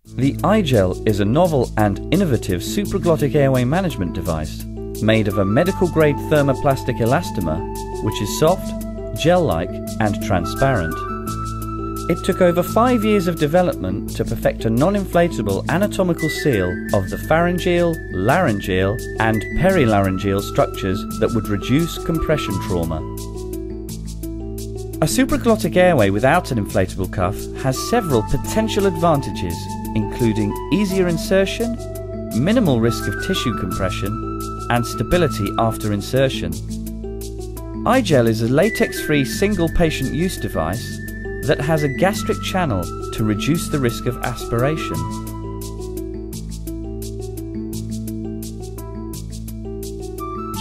The iGel is a novel and innovative supraglottic airway management device made of a medical-grade thermoplastic elastomer, which is soft, gel-like and transparent. It took over 5 years of development to perfect a non-inflatable anatomical seal of the pharyngeal, laryngeal and perilaryngeal structures that would reduce compression trauma. A supraglottic airway without an inflatable cuff has several potential advantages, including easier insertion, minimal risk of tissue compression, and stability after insertion. iGel is a latex-free single patient use device that has a gastric channel to reduce the risk of aspiration.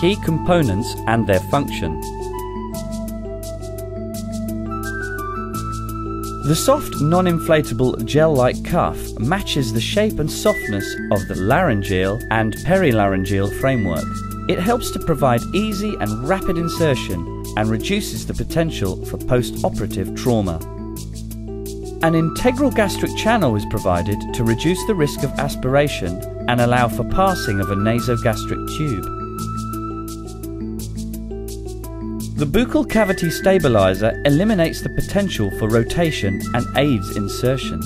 Key components and their function. The soft, non-inflatable gel-like cuff matches the shape and softness of the laryngeal and perilaryngeal framework. It helps to provide easy and rapid insertion and reduces the potential for post-operative trauma. An integral gastric channel is provided to reduce the risk of aspiration and allow for passing of a nasogastric tube. The buccal cavity stabilizer eliminates the potential for rotation and aids insertion.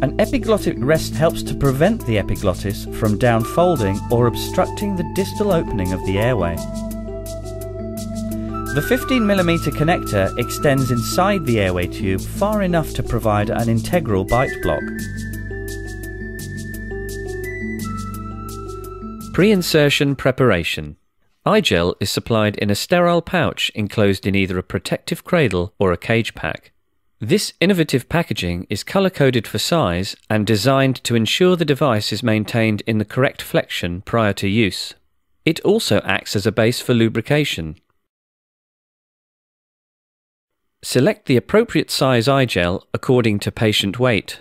An epiglottic rest helps to prevent the epiglottis from downfolding or obstructing the distal opening of the airway. The 15mm connector extends inside the airway tube far enough to provide an integral bite block. Pre-insertion preparation. iGel is supplied in a sterile pouch enclosed in either a protective cradle or a cage pack. This innovative packaging is colour-coded for size and designed to ensure the device is maintained in the correct flexion prior to use. It also acts as a base for lubrication. Select the appropriate size iGel according to patient weight.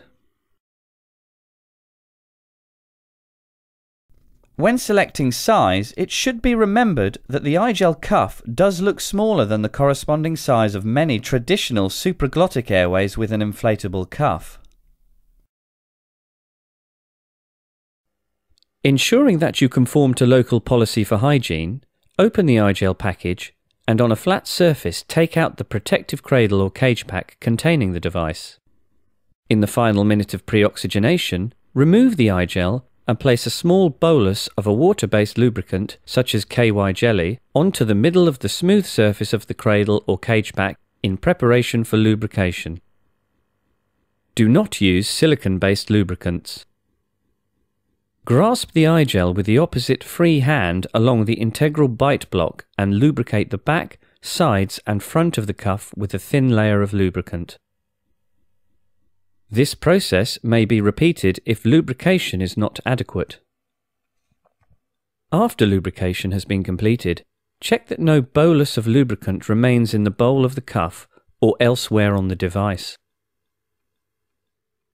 When selecting size, it should be remembered that the iGel cuff does look smaller than the corresponding size of many traditional supraglottic airways with an inflatable cuff. Ensuring that you conform to local policy for hygiene, open the iGel package and on a flat surface take out the protective cradle or cage pack containing the device. In the final minute of pre-oxygenation, remove the iGel and place a small bolus of a water-based lubricant, such as KY jelly, onto the middle of the smooth surface of the cradle or cage pack in preparation for lubrication. Do not use silicone-based lubricants. Grasp the iGel with the opposite free hand along the integral bite block and lubricate the back, sides and front of the cuff with a thin layer of lubricant. This process may be repeated if lubrication is not adequate. After lubrication has been completed, check that no bolus of lubricant remains in the bowl of the cuff or elsewhere on the device.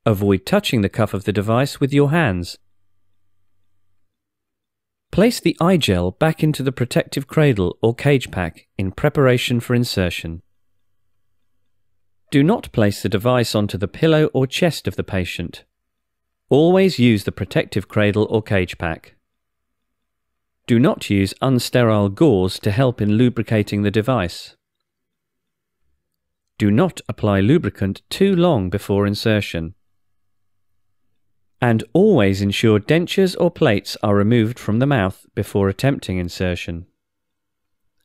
Avoid touching the cuff of the device with your hands. Place the iGel back into the protective cradle or cage pack in preparation for insertion. Do not place the device onto the pillow or chest of the patient. Always use the protective cradle or cage pack. Do not use unsterile gauze to help in lubricating the device. Do not apply lubricant too long before insertion. And always ensure dentures or plates are removed from the mouth before attempting insertion.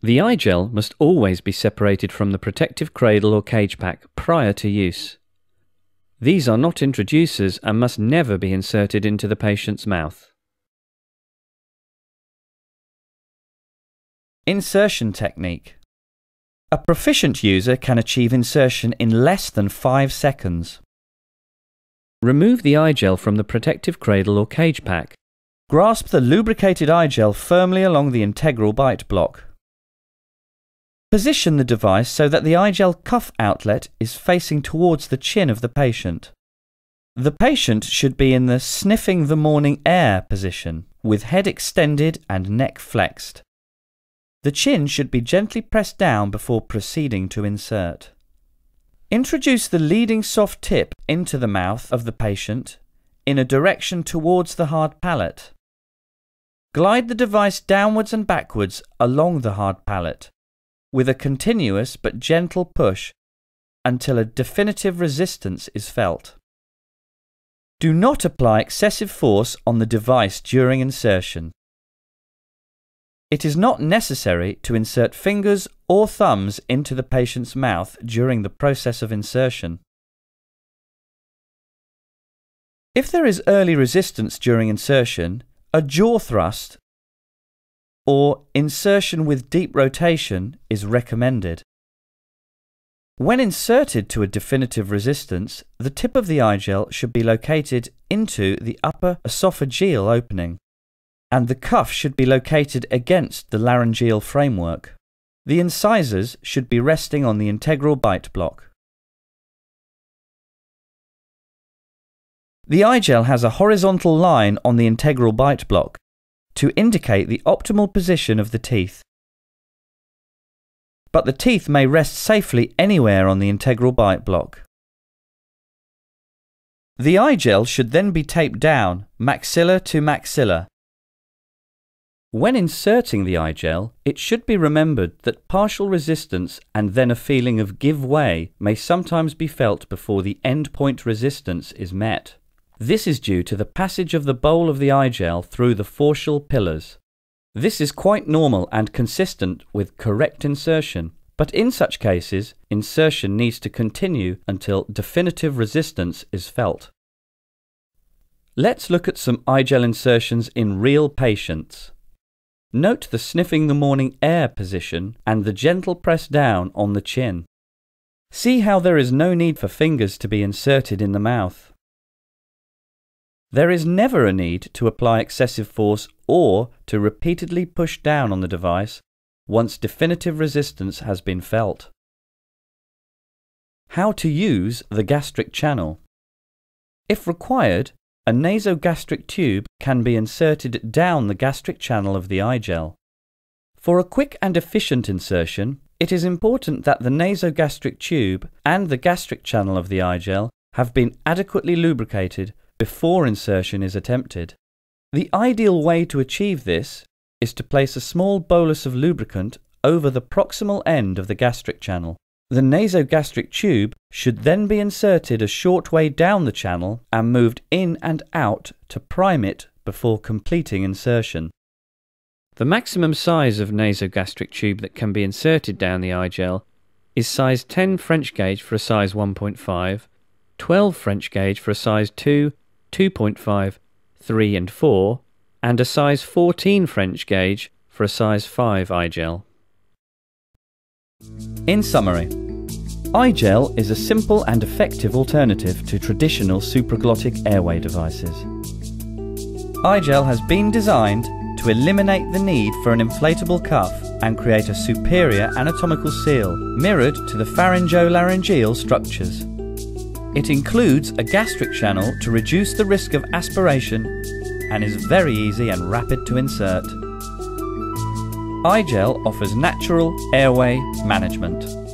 The iGel must always be separated from the protective cradle or cage pack prior to use. These are not introducers and must never be inserted into the patient's mouth. Insertion technique. A proficient user can achieve insertion in less than 5 seconds. Remove the iGel from the protective cradle or cage pack. Grasp the lubricated iGel firmly along the integral bite block. Position the device so that the iGel cuff outlet is facing towards the chin of the patient. The patient should be in the sniffing the morning air position, with head extended and neck flexed. The chin should be gently pressed down before proceeding to insert. Introduce the leading soft tip into the mouth of the patient in a direction towards the hard palate. Glide the device downwards and backwards along the hard palate with a continuous but gentle push until a definitive resistance is felt. Do not apply excessive force on the device during insertion. It is not necessary to insert fingers or thumbs into the patient's mouth during the process of insertion. If there is early resistance during insertion, a jaw thrust or insertion with deep rotation is recommended. When inserted to a definitive resistance, the tip of the eye gel should be located into the upper esophageal opening, and the cuff should be located against the laryngeal framework. The incisors should be resting on the integral bite block. The eye gel has a horizontal line on the integral bite block to indicate the optimal position of the teeth. But the teeth may rest safely anywhere on the integral bite block. The eye gel should then be taped down, maxilla to maxilla. When inserting the eye gel, it should be remembered that partial resistance and then a feeling of give way may sometimes be felt before the endpoint resistance is met. This is due to the passage of the bowl of the eye gel through the facial pillars. This is quite normal and consistent with correct insertion, but in such cases, insertion needs to continue until definitive resistance is felt. Let's look at some eye gel insertions in real patients. Note the sniffing the morning air position and the gentle press down on the chin. See how there is no need for fingers to be inserted in the mouth. There is never a need to apply excessive force or to repeatedly push down on the device once definitive resistance has been felt. How to use the gastric channel. If required, a nasogastric tube can be inserted down the gastric channel of the eye gel. For a quick and efficient insertion, it is important that the nasogastric tube and the gastric channel of the eye gel have been adequately lubricated before insertion is attempted. The ideal way to achieve this is to place a small bolus of lubricant over the proximal end of the gastric channel. The nasogastric tube should then be inserted a short way down the channel and moved in and out to prime it before completing insertion. The maximum size of nasogastric tube that can be inserted down the eye gel is size 10 French gauge for a size 1.5, 12 French gauge for a size 2, 2.5, 3 and 4, and a size 14 French gauge for a size 5 eye gel. In summary, eye gel is a simple and effective alternative to traditional supraglottic airway devices. Eye gel has been designed to eliminate the need for an inflatable cuff and create a superior anatomical seal mirrored to the pharyngo-laryngeal structures. It includes a gastric channel to reduce the risk of aspiration and is very easy and rapid to insert. Eye gel offers natural airway management.